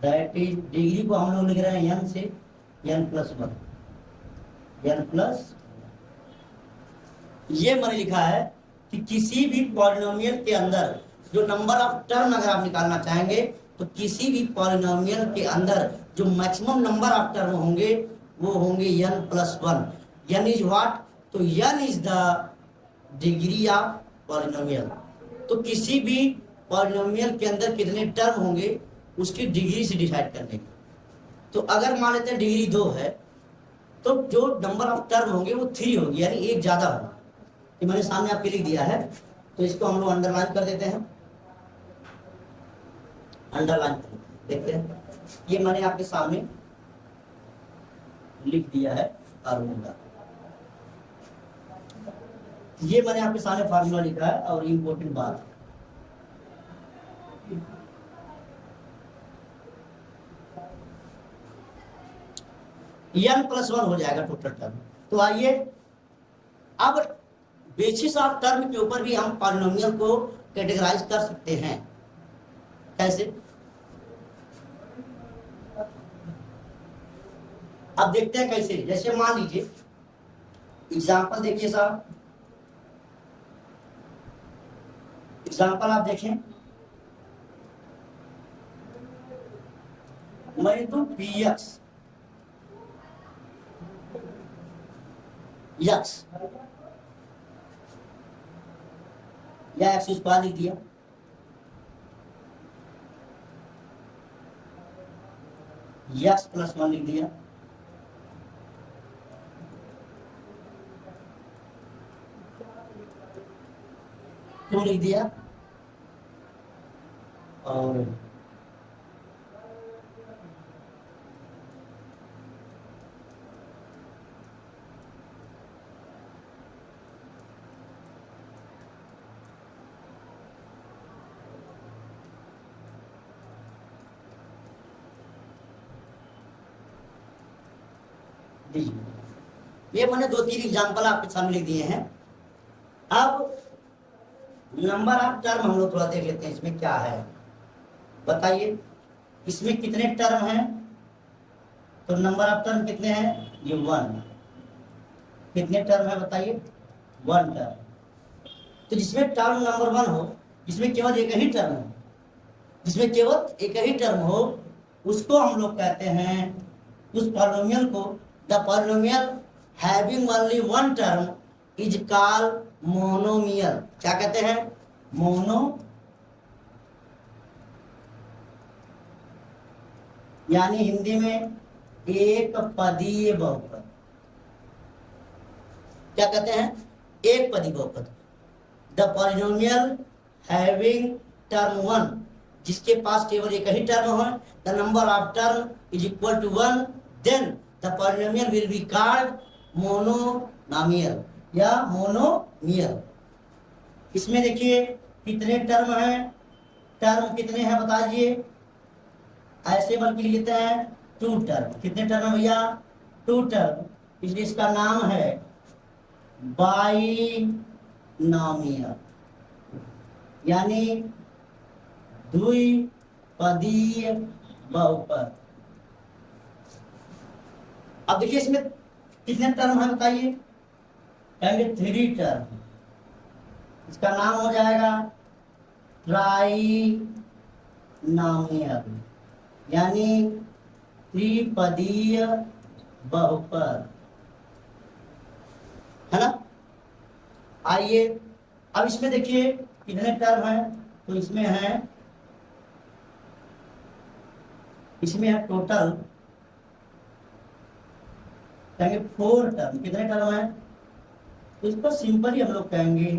That is, degree को हम लोग लिख रहे हैं n से n प्लस 1, n प्लस। ये मैंने लिखा है कि किसी भी पॉलिनोमियल के अंदर जो नंबर ऑफ टर्म अगर आप निकालना चाहेंगे तो किसी भी पॉलिनोमियल के अंदर जो मैक्सिमम नंबर ऑफ टर्म होंगे वो होंगे n plus 1। n is what, तो n is the degree of polynomial. तो किसी भी पॉलिनोमियल के अंदर कितने टर्म होंगे उसकी डिग्री से डिसाइड करने की। तो अगर मान लेते हैं डिग्री 2 है तो जो नंबर ऑफ टर्म होंगे वो 3 होगी, यानी एक ज्यादा होगा। ये मैंने सामने आपके लिख दिया है, तो इसको हम लोग अंडरलाइन कर देते हैं। अंडरलाइन देखते हैं, ये मैंने आपके सामने लिख दिया है फार्मूला। ये मैंने आपके सामने फार्मूला लिखा है और इंपॉर्टेंट बात n प्लस 1 हो जाएगा टोटल टर्म। तो आइए अब बेसिस ऑफ टर्म के ऊपर भी हम पॉलिनोमियल को कैटेगराइज कर सकते हैं। कैसे? अब देखते हैं कैसे। जैसे मान लीजिए एग्जांपल देखिए साहब, एग्जांपल आप देखें, मैं तो px यक्स या एक्स स्क्वायर लिख दिया, यक्स प्लस 1 लिख दिया, क्यों लिख दिया, और ये मैंने 2-3 एग्जांपल आपके सामने लिख दिए हैं। अब नंबर ऑफ टर्म हम लोग थोड़ा देख लेते हैं, इसमें क्या है बताइए। इसमें कितने टर्म हैं? तो नंबर ऑफ टर्म कितने हैं? ये 1। कितने टर्म है बताइए? 1 टर्म। तो जिसमें टर्म नंबर 1 हो, जिसमें केवल एक ही टर्म हो, जिसमें केवल एक ही टर्म हो, उसको हम लोग कहते हैं, उस पॉलिनोमियल को, the polynomial having only 1 term is called monomial. क्या कहते हैं? मोनो, यानी हिंदी में एक पदीय बहुपद। क्या कहते हैं? एक पदीय बहुपद। द पॉलिनोमियल हैविंग टर्म 1, जिसके पास केवल एक ही टर्म हो, the number of term is equal to 1, then the polynomial will be called mononomial या मोनोमियल। इसमें देखिए कितने टर्म हैं, टर्म कितने हैं बताइए। ऐसे बल्कि लिखते हैं टू टर्म। कितने टर्म भैया? टू टर्म, इसलिए इसका नाम है बाइनॉमियल, यानी द्विपदीय बहुपद। अब देखिए इसमें कितने टर्म है बताइए? कहेंगे थ्री टर्म, इसका नाम हो जाएगा ट्राइनॉमियल, यानी त्रिपदीय बहुपद, है ना। आइए अब इसमें देखिए कितने टर्म है, तो इसमें है टोटल, कहेंगे फोर टर्म। कितने टर्म है? तो इसको सिंपली हम लोग कहेंगे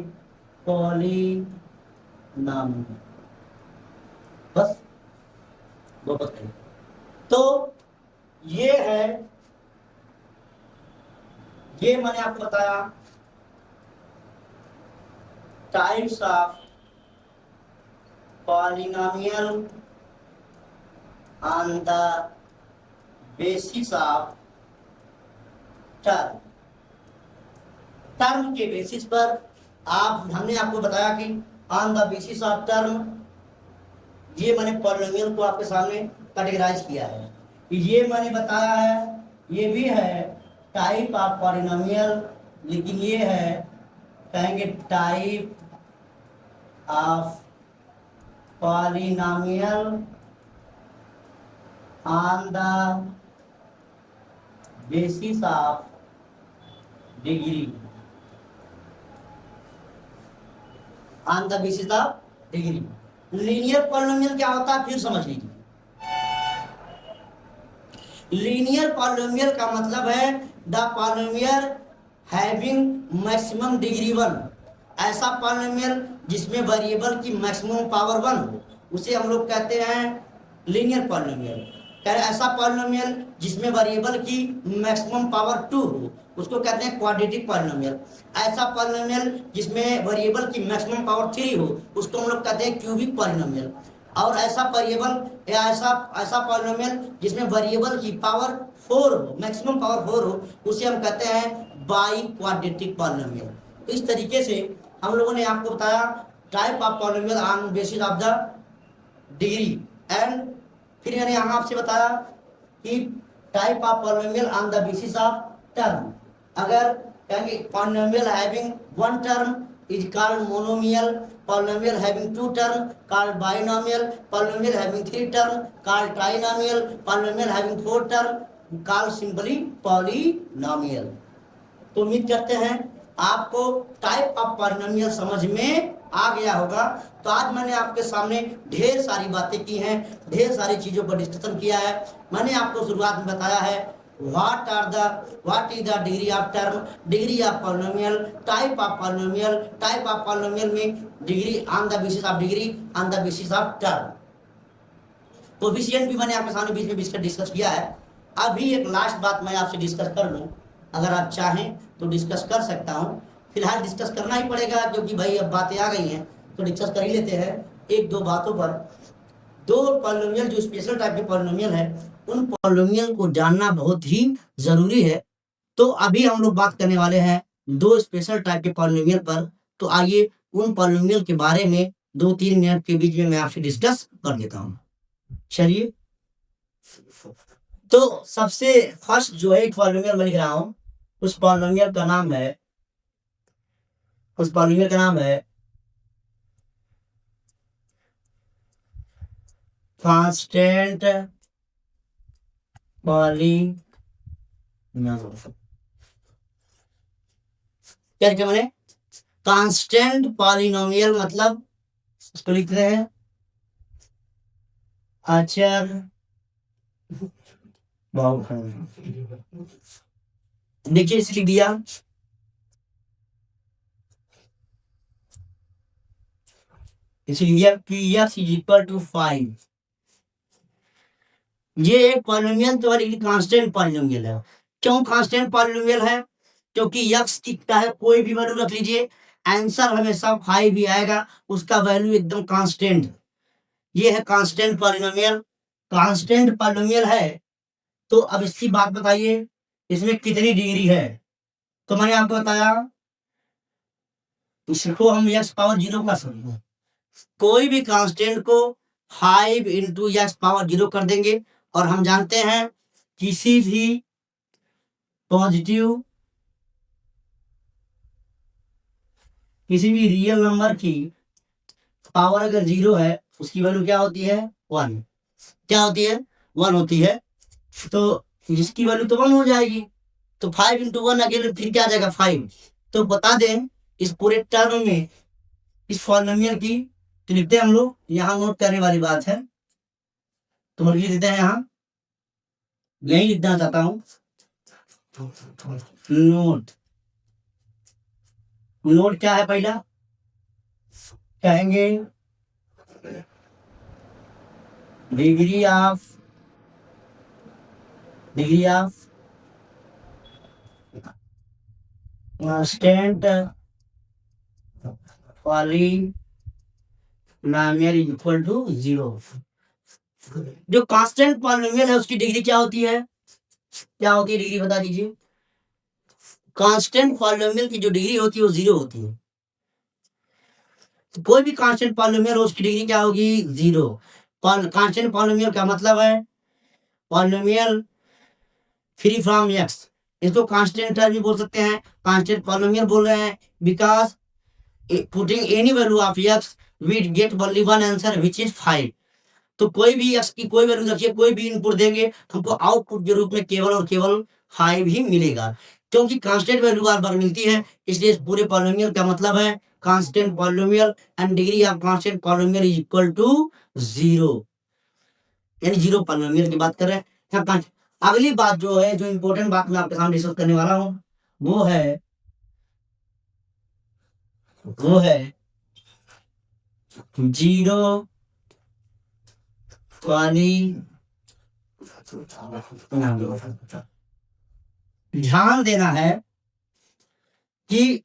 पॉलीनॉमियल, बस दो बात कहेंगे। तो ये मैंने आपको बताया types of polynomial on the basis of term. Term के बेसिस पर हमने आपको बताया कि on the basis of term, ये मैंने पॉलीनोमियल को आपके सामने कैटेगराइज किया है। ये मैंने बताया है, ये भी है टाइप ऑफ पॉलीनोमियल, लेकिन ये है कहेंगे type of polynomial on the basis of degree, on the basis of degree. Linear polynomial क्या होता है फिर समझ लीजिए। लीनियर पॉलिनोमियल का मतलब है the polynomial having maximum degree one. ऐसा पॉलिनोमियल जिसमें वेरिएबल की मैक्सिमम पावर वन हो, उसे हम लोग कहते हैं लीनियर पॉलिनोमियल। ऐसा पॉलिनोमियल जिसमें वेरिएबल की मैक्सिमम पावर टू हो, उसको कहते हैं क्वाड्रेटिक पॉलिनोमियल। ऐसा पॉलिनोमियल जिसमें वेरिएबल की मैक्सिमम पावर थ्री हो, उसको हम लोग कहते हैं क्यूबिक पॉलिनोमियल। और ऐसा वेरिएबल या ऐसा पॉलिनोमियल जिसमें वेरिएबल की पावर फोर हो, मैक्सिमम पावर फोर हो, उसे हम कहते हैं बाई क्वाड्रेटिक पॉलिनोमियल। तो इस तरीके से हम लोगों ने आपको बताया type of polynomial on basis of the degree. And फिर मैंने यहाँ आपसे बताया कि type of polynomial on the basis of term. अगर कहेंगे polynomial having one term is called monomial, polynomial having two term called binomial, polynomial having three term called trinomial, polynomial having four term called simply polynomial। तो उम्मीद करते हैं आपको type of polynomial समझ में आ गया होगा। तो आज मैंने आपके सामने ढेर सारी बातें की हैं, ढेर सारी चीजों पर डिस्कशन किया है। मैंने आपको शुरुआत में बताया है what is the degree of term, degree of polynomial, type of polynomial में degree on the basis of degree, on the basis of term। Coefficient भी मैंने आपके सामने बीच में डिस्कस किया है। अभी एक लास्ट बात मैं आपसे डिस्कस कर लूं, अगर आप चाहें तो डिस्कस कर सकता हूं। फिलहाल डिस्कस करना ही पड़ेगा क्योंकि भाई अब बातें आ गई हैं, तो डिस्कस कर ही लेते हैं एक दो बातों पर। दो पॉलिनोमियल जो स्पेशल टाइप के पॉलिनोमियल है, उन पॉलिनोमियल को जानना बहुत ही जरूरी है। तो अभी हम लोग बात करने वाले हैं दो स्पेशल टाइप के पॉलिनोमियल पर। तो आइए उन पॉलिनोमियल के बारे में 2-3 मिनट के बीच में मैं आपसे डिस्कस कर देता हूँ। चलिए, तो सबसे फर्स्ट जो है पॉलिनोमियल मैं लिख रहा हूँ, उस पॉलिनोमियल का नाम है कांस्टेंट पॉलिनोमियल। क्या लिखा मैंने? कांस्टेंट पॉलिनोमियल मतलब इसको लिख रहे हैं अचर बहुपद। देखिए इसे लिख दिया, इसलिए px इज इक्वल टू 5। ये एक पॉलिनोमियल तो कांस्टेंट पॉलिनोमियल है। क्यों कांस्टेंट पॉलिनोमियल है? क्योंकि x दिखता है, कोई भी वैल्यू रख लीजिए, आंसर हमेशा 5 ही आएगा, उसका वैल्यू एकदम कांस्टेंट। ये है कांस्टेंट पॉलिनोमियल। कांस्टेंट पॉलिनोमियल है तो अब इसकी बात बताइए, इसमें कितनी डिग्री है? तो मैंने आपको बताया, इसको हम एक्स पावर 0 का समझेंगे। कोई भी कांस्टेंट को 5 इंटू एक्स पावर 0 कर देंगे, और हम जानते हैं किसी भी पॉजिटिव, किसी भी रियल नंबर की पावर अगर 0 है, उसकी वैल्यू क्या होती है? 1। क्या होती है? 1 होती है। तो इसकी वैल्यू तो 1 हो जाएगी। तो 5 इंटू 1 अगेन फिर क्या आ जाएगा? 5। तो बता दें इस पूरे टर्म में इस पॉलिनोमियल की, तो लिखते हैं हम लोग, यहाँ नोट करने वाली बात है, तो हम लिख देते हैं यहाँ, यही लिखना चाहता हूँ, नोट। नोट क्या है? पहला कहेंगे degree of constant polynomial equal to 0। जो कांस्टेंट पॉलिनोमियल है उसकी डिग्री क्या होती है? क्या होती है डिग्री? बता दीजिए। कांस्टेंट पॉलिनोमियल की जो डिग्री होती है वो 0 होती है। तो कोई भी कांस्टेंट पॉलिनोमियल हो उसकी डिग्री क्या होगी? 0। कांस्टेंट पॉलिनोमियल का मतलब है पॉलिनोमियल फ्री फ्रॉम एक्स। इसको कांस्टेंट भी बोल सकते हैं, कांस्टेंट पॉलिनोमियल बोल रहे हैं, because putting any value of x we get only one answer which is 5। तो कोई भी एक्स की कोई वैल्यू रखिए, कोई भी इनपुट देंगे, हमको आउटपुट के रूप में केवल और केवल 5 ही मिलेगा, क्योंकि कांस्टेंट वैल्यू बार बार मिलती है। इसलिए इस पूरे पॉलिनोमियल का मतलब है constant polynomial, and degree of constant polynomial is equal to 0, यानी 0 पॉलिनोमियल की बात कर रहे हैं। अगली बात जो है, जो इंपॉर्टेंट बात मैं आपके सामने डिस्कस करने वाला हूँ, वो है 0 वाली। ध्यान देना है कि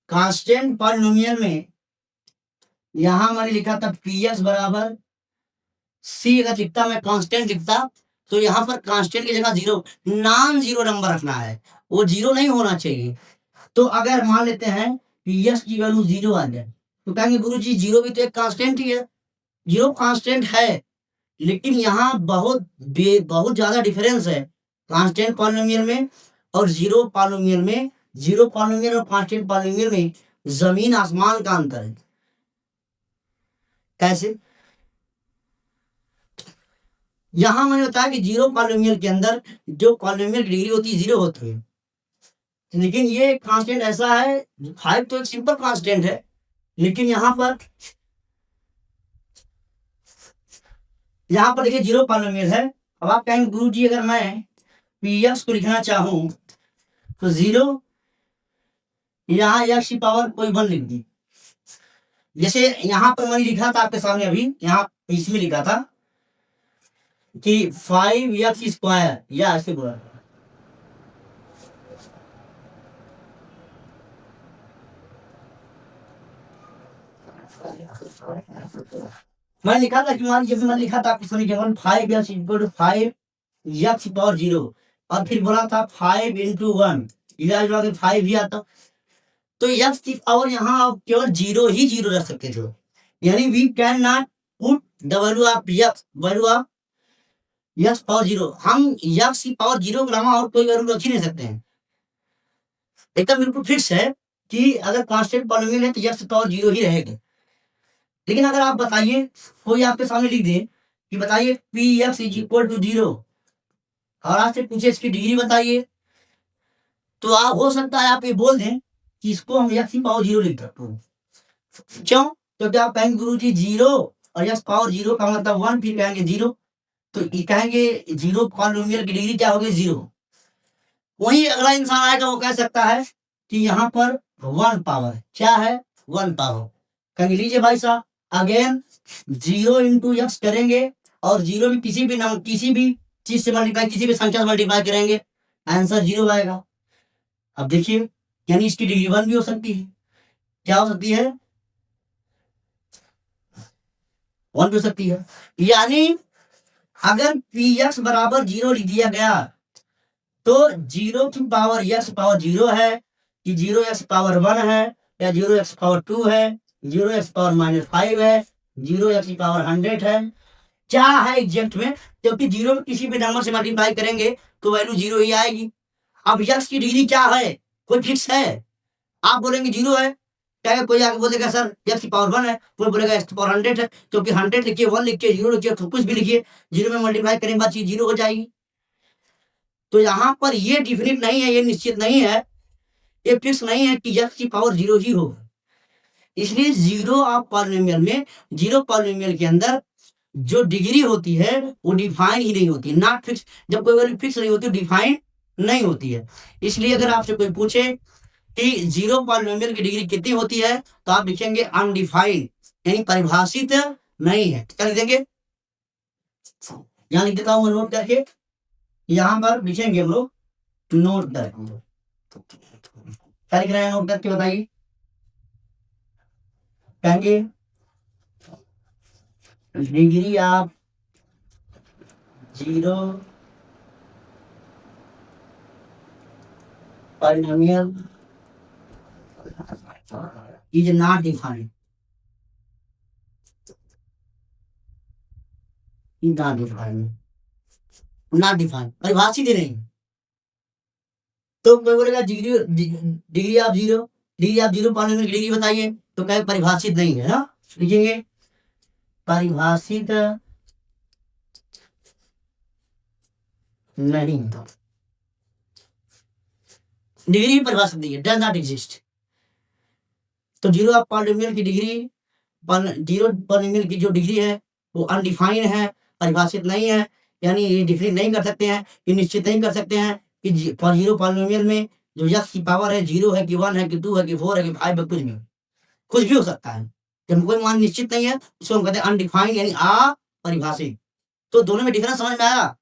कांस्टेंट पॉलिनोमियल में यहां मैंने लिखा था पी एक्स बराबर सी। अगर लिखता मैं कांस्टेंट लिखता, तो यहाँ पर कांस्टेंट की जगह 0 नॉन जीरो नंबर रखना है, वो 0 नहीं होना चाहिए। तो अगर मान लेते हैं पी एक्स की वैल्यू 0 आ जाए, तो कहेंगे गुरु जी 0 भी तो एक कांस्टेंट ही है। 0 कांस्टेंट है, लेकिन यहाँ बहुत ज्यादा डिफरेंस है कांस्टेंट पॉलिनोमियल में और 0 पॉलिनोमियल में। 0 पॉलिनोमियल और कांस्टेंट पॉलिनोमियल में जमीन आसमान का अंतर है। कैसे? यहां मैंने बताया कि 0 पॉलिनोमियल के अंदर जो पॉलिनोमियल की डिग्री होती है 0 होती है, लेकिन ये कांस्टेंट ऐसा है, 5 तो एक सिंपल कांस्टेंट है, लेकिन यहाँ पर देखिए 0 पॉलिनोमियल है। अब आप कहेंगे गुरु जी अगर मैं पी एक्स को लिखना चाहूं तो 0 यहाँ एक्स की पावर कोई 1 लिख दी। जैसे यहाँ पर मैंने लिखा था आपके सामने, अभी यहाँ इसमें लिखा था कि 5x स्क्वायर, या ऐसे बोला मैंने लिखा था कि मान लीजिए मैंने लिखा था आपके सामने केवल 5x equal to 5x power 0, और फिर बोला था 5 इंटू 1, इधर 5 ही आता। तो x की पावर यहाँ आप केवल 0 ही 0 रख सकते थे, यानी we can not put the value of x power 0। हम x की पावर 0 के अलावा और कोई वैल्यू रख ही नहीं सकते हैं। एकदम बिल्कुल फिक्स है कि अगर कांस्टेंट पॉलिनोमियल है तो x की पावर 0 ही रहेगा। लेकिन अगर आप बताइए, कोई आपके सामने लिख दे कि बताइए P x is equal to 0, और आपसे पूछे इसकी डिग्री बताइए, तो आप हो सकता है आप ये बोल दें कि इसको हम एक्स की पावर 0 लिख सकते हैं। क्यों? तो क्या आप कहेंगे गुरु जी 0 और एक्स पावर 0 का मतलब 1, फिर कहेंगे 0, तो ये कहेंगे 0 पॉलिनोमियल की डिग्री क्या होगी? 0। वही अगला इंसान आएगा, वो कह सकता है कि यहाँ पर 1 पावर क्या है? 1 पावर। कहेंगे लीजिए भाई साहब, अगेन 0 इंटू एक्स करेंगे, और 0 भी किसी भी चीज से मल्टीप्लाई, किसी भी संख्या से मल्टीप्लाई करेंगे, आंसर 0 आएगा। अब देखिए, यानी इसकी डिग्री 1 भी हो सकती है। क्या हो सकती है? 1 भी हो सकती है। यानी अगर पी एक्स बराबर 0 लिख दिया गया तो 0 की पावर एक्स पावर 0 है कि 0 एक्स पावर 1 है या 0 एक्स पावर 2 है, 0 एक्स पावर -5 है, 0 एक्स की पावर 100 है, क्या है एग्जैक्ट में? क्योंकि 0 में किसी भी नंबर से मल्टीप्लाई करेंगे तो वैल्यू 0 ही आएगी। अब एक्स की डिग्री क्या है? कोई फिक्स है? आप बोलेंगे 0 है, क्या कोई आके बोलेगा सर एक्स की पावर 1 है, कोई बोलेगा एक्स की पावर 100 है, क्योंकि 100 लिखिए, 1 लिखिए, 0 लिखिए, तो कुछ भी लिखिए, 0 में मल्टीप्लाई करेंगे बाद चीज 0 हो जाएगी। तो यहाँ पर ये डिफिनिट नहीं है, ये निश्चित नहीं है, ये फिक्स नहीं है कि एक्स की पावर 0 ही हो। इसलिए 0 ऑफ पॉलिनोमियल में, 0 पॉलिनोमियल के अंदर जो डिग्री होती है वो डिफाइन ही नहीं होती, नॉट फिक्स। जब कोई वैल्यू फिक्स नहीं होती, डिफाइन नहीं होती है। इसलिए अगर आपसे कोई पूछे कि 0 पॉलिनोमियल की डिग्री कितनी होती है तो आप लिखेंगे अनडिफाइंड, यानी परिभाषित नहीं है। क्या लिख देंगे? यहाँ लिख देता हूँ नोट करके, यहाँ पर लिखेंगे हम लोग नोट करके। क्या लिख रहे हैं नोट करके बताइए? कहेंगे degree of 0 polynomial is not defined. Is not defined. Not defined. परिभाषित ही नहीं। तो कोई बोलेगा डिग्री ऑफ 0 पॉलिनोमियल की डिग्री बताइए, तो कहे परिभाषित नहीं है ना, लिखेंगे परिभाषित नहीं, डिग्री परिभाषित नहीं है, डज नॉट एग्जिस्ट। तो 0 ऑफ पॉलिनोमियल की डिग्री, 0 पॉलिनोमियल की जो डिग्री है वो अनडिफाइंड है, परिभाषित नहीं है, यानी ये डिफाइन नहीं कर सकते हैं, ये निश्चित नहीं कर सकते हैं कि 0 पॉलिनोमियल में जो एक्स की पावर है 0 है कि 1 है कि 2 है कि 4 है कि 5 है, कुछ भी हो सकता है। जब कोई मान निश्चित नहीं है उसको हम कहते हैं अनडिफाइंड, यानी अपरिभाषित। तो दोनों में डिफरेंस समझ में आया?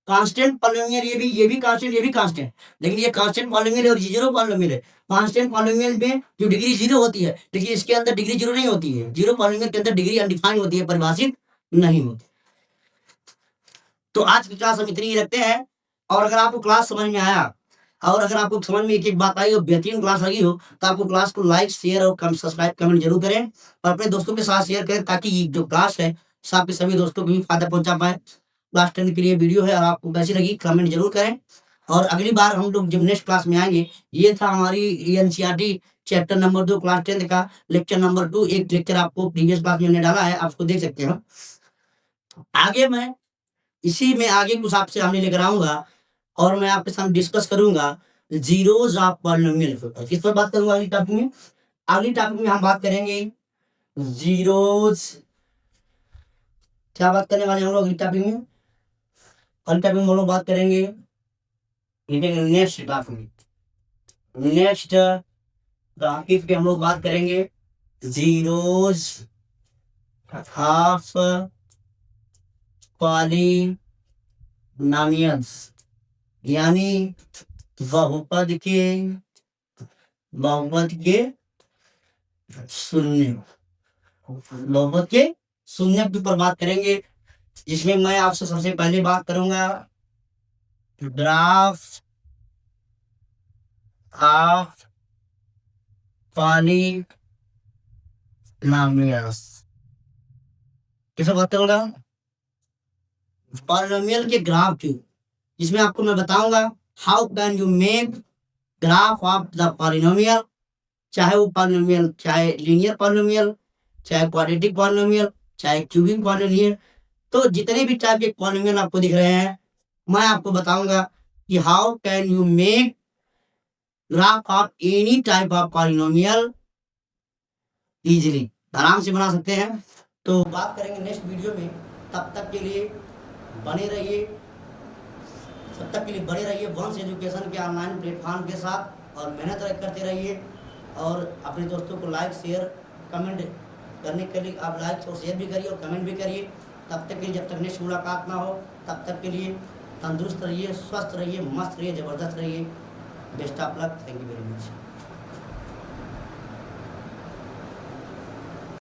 कांस्टेंट पॉलिनोमियल ये भी कांस्टेंट, ये भी कांस्टेंट, लेकिन ये कांस्टेंट पॉलिनोमियल है और 0 पॉलिनोमियल है। कांस्टेंट पॉलिनोमियल में जो डिग्री 0 होती है, लेकिन इसके अंदर डिग्री 0 नहीं होती है। 0 पॉलिनोमियल के अंदर डिग्री अनडिफाइंड होती है, परिभाषित नहीं होती। तो आज की क्लास हम इतनी ही रखते हैं, और अगर आपको क्लास समझ में आया और अगर आपको समझ में एक बात आई और बेहतरीन क्लास लगी हो तो आपको क्लास को लाइक, शेयर और सब्सक्राइब, कमेंट जरूर करें और अपने दोस्तों के साथ शेयर करें, ताकि ये जो क्लास है आपके सभी दोस्तों को भी फायदा पहुंचा पाए। क्लास 10 के लिए वीडियो है और आपको कैसी लगी कमेंट जरूर करें। और अगली बार हम लोग जब नेक्स्ट क्लास में आएंगे, ये था हमारी एनसीईआरटी चैप्टर नंबर 2 क्लास 10 का लेक्चर नंबर 2। एक लेक्चर आपको प्रीवियस क्लास में हमने डाला है, आपको देख सकते हैं। आगे मैं इसी में आगे कुछ आपसे सामने लेकर आऊंगा और मैं आपके सामने डिस्कस करूंगा जीरोज ऑफ पॉलिनोमियल के ऊपर। किस पर बात करूंगा अगली टॉपिक में? अगली टॉपिक में हम बात करेंगे जीरोज। क्या बात करने वाले हम लोग अगली टॉपिक में? अगली टॉपिक में हम लोग बात करेंगे नेक्स्ट टॉपिक पे हम लोग बात करेंगे जीरोज ऑफ पॉलिनोमियल्स, यानी बहुपद शून्य के ऊपर बात करेंगे, जिसमें मैं आपसे सबसे पहले बात करूंगा ग्राफ ऑफ पॉलिनोमियल्स। किसे बात करूंगा? पॉलिनोमियल के ग्राफ की, जिसमें आपको मैं बताऊंगा how can you make graph of the polynomial, चाहे वो पॉलिनोमियल चाहे लीनियर पॉलिनोमियल, चाहे क्वाड्रेटिक पॉलिनोमियल, चाहे क्यूबिक पॉलिनोमियल। तो जितने भी टाइप के पॉलिनोमियल आपको दिख रहे हैं, मैं आपको बताऊंगा कि how can you make graph of any type of polynomial easily, आराम से बना सकते हैं। तो बात करेंगे नेक्स्ट वीडियो में। तब तक के लिए बने रहिए, वंश एजुकेशन के ऑनलाइन प्लेटफॉर्म के साथ, और मेहनत करते रहिए। और अपने दोस्तों को लाइक, शेयर, कमेंट करने के लिए आप लाइक और शेयर भी करिए और कमेंट भी करिए। तब तक के लिए, जब तक नेक्स्ट मुलाकात ना हो, तब तक के लिए तंदुरुस्त रहिए, स्वस्थ रहिए, मस्त रहिए, ज़बरदस्त रहिए। Best of luck. Thank you very much.